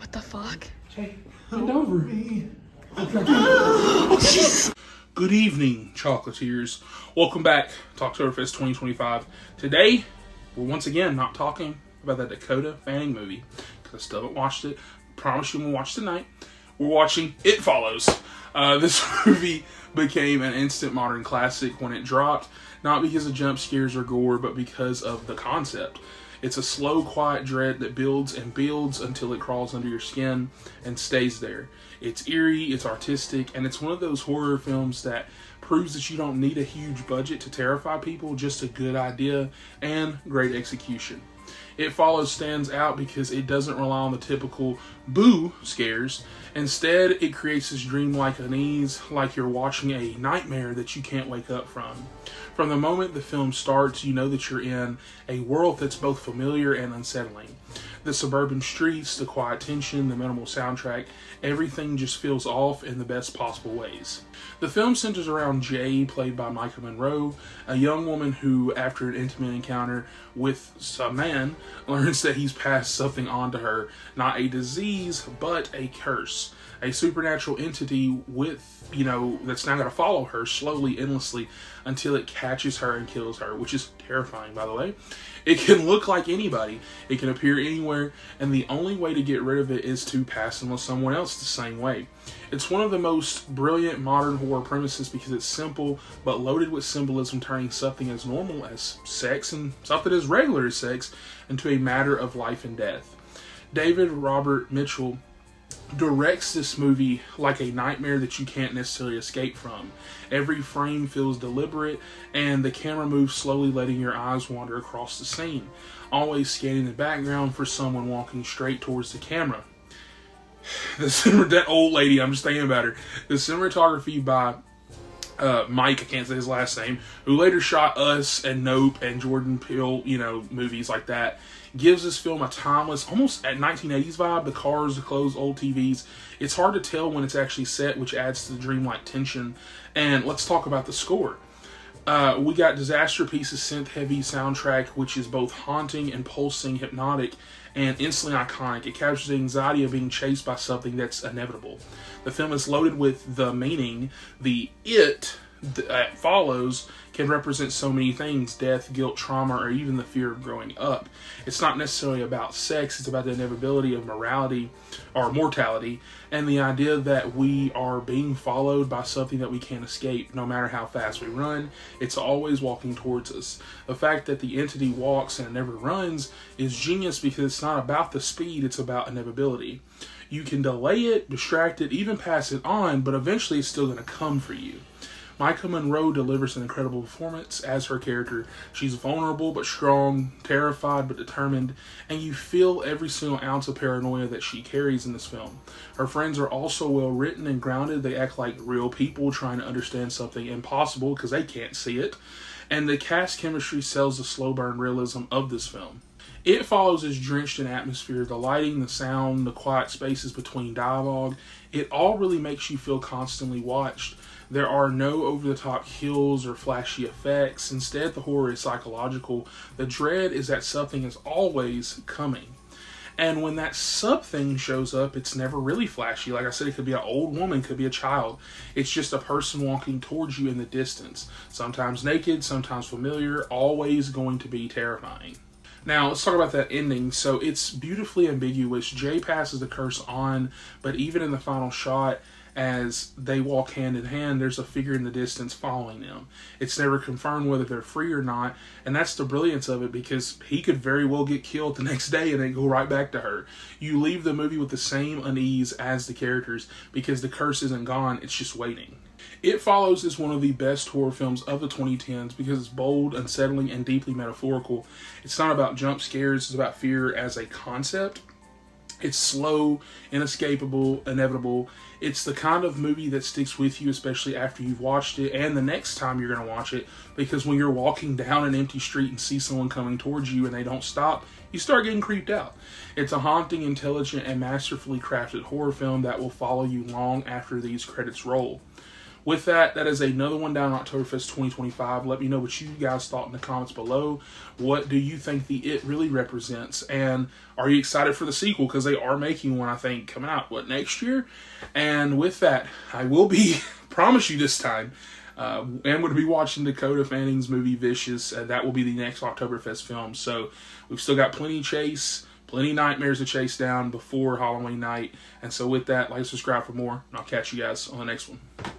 What the fuck? Jay, bend over. Good evening, chocolatiers. Welcome back to Oktoberfest 2025. Today, we're once again not talking about that Dakota Fanning movie, because I still haven't watched it. Promise you we'll watch tonight. We're watching It Follows. This movie became an instant modern classic when it dropped, not because of jump scares or gore, but because of the concept. It's a slow, quiet dread that builds and builds until it crawls under your skin and stays there. It's eerie, it's artistic, and it's one of those horror films that proves that you don't need a huge budget to terrify people, just a good idea and great execution. It Follows stands out because it doesn't rely on the typical boo scares. Instead, it creates this dreamlike unease, like you're watching a nightmare that you can't wake up from. From the moment the film starts, you know that you're in a world that's both familiar and unsettling. The suburban streets, the quiet tension, the minimal soundtrack, everything just feels off in the best possible ways. The film centers around Jay, played by Maika Monroe, a young woman who, after an intimate encounter with some man, learns that he's passed something on to her, not a disease, but a curse. A supernatural entity that's now going to follow her slowly, endlessly, until it catches her and kills her, which is terrifying, by the way. It can look like anybody. It can appear anywhere, and the only way to get rid of it is to pass it on someone else the same way. It's one of the most brilliant modern horror premises because it's simple, but loaded with symbolism, turning something as normal as sex and something as regular as sex into a matter of life and death. David Robert Mitchell directs this movie like a nightmare that you can't necessarily escape from. Every frame feels deliberate, and the camera moves slowly, letting your eyes wander across the scene, always scanning the background for someone walking straight towards the camera. That old lady, I'm just thinking about her. The cinematography by Mike, I can't say his last name, who later shot Us and Nope and Jordan Peele, movies like that, gives this film a timeless, almost at 1980s vibe. The cars, the clothes, old TVs. It's hard to tell when it's actually set, which adds to the dreamlike tension. And let's talk about the score. We got Disaster Piece's synth-heavy soundtrack, which is both haunting and pulsing, hypnotic, and instantly iconic. It captures the anxiety of being chased by something that's inevitable. The film is loaded with the meaning. The It that follows can represent so many things: death, guilt, trauma, or even the fear of growing up. It's not necessarily about sex, it's about the inevitability of morality or mortality, and the idea that we are being followed by something that we can't escape. No matter how fast we run, it's always walking towards us. The fact that the entity walks and never runs is genius because it's not about the speed, it's about inevitability. You can delay it, distract it, even pass it on, but eventually it's still going to come for you. Maika Monroe delivers an incredible performance as her character. She's vulnerable but strong, terrified but determined, and you feel every single ounce of paranoia that she carries in this film. Her friends are also well written and grounded. They act like real people trying to understand something impossible because they can't see it. And the cast chemistry sells the slow burn realism of this film. It Follows is drenched in atmosphere. The lighting, the sound, the quiet spaces between dialogue, it all really makes you feel constantly watched. There are no over-the-top kills or flashy effects. Instead, the horror is psychological. The dread is that something is always coming. And when that something shows up, it's never really flashy. Like I said, it could be an old woman, could be a child. It's just a person walking towards you in the distance. Sometimes naked, sometimes familiar, always going to be terrifying. Now, let's talk about that ending. So it's beautifully ambiguous. Jay passes the curse on, but even in the final shot, as they walk hand in hand, there's a figure in the distance following them. It's never confirmed whether they're free or not, and that's the brilliance of it, because he could very well get killed the next day and then go right back to her. You leave the movie with the same unease as the characters, because the curse isn't gone, it's just waiting. It Follows is one of the best horror films of the 2010s because it's bold, unsettling, and deeply metaphorical. It's not about jump scares, it's about fear as a concept. It's slow, inescapable, inevitable. It's the kind of movie that sticks with you, especially after you've watched it and the next time you're going to watch it, because when you're walking down an empty street and see someone coming towards you and they don't stop, you start getting creeped out. It's a haunting, intelligent, and masterfully crafted horror film that will follow you long after these credits roll. with that, that is another one down Oktoberfest 2025. Let me know what you guys thought in the comments below. What do you think the It really represents? And are you excited for the sequel? Because they are making one, I think, coming out, next year? And with that, I will be, promise you this time, I'm going to be watching Dakota Fanning's movie Vicious. That will be the next Oktoberfest film. So we've still got plenty nightmares to chase down before Halloween night. And so with that, like and subscribe for more. And I'll catch you guys on the next one.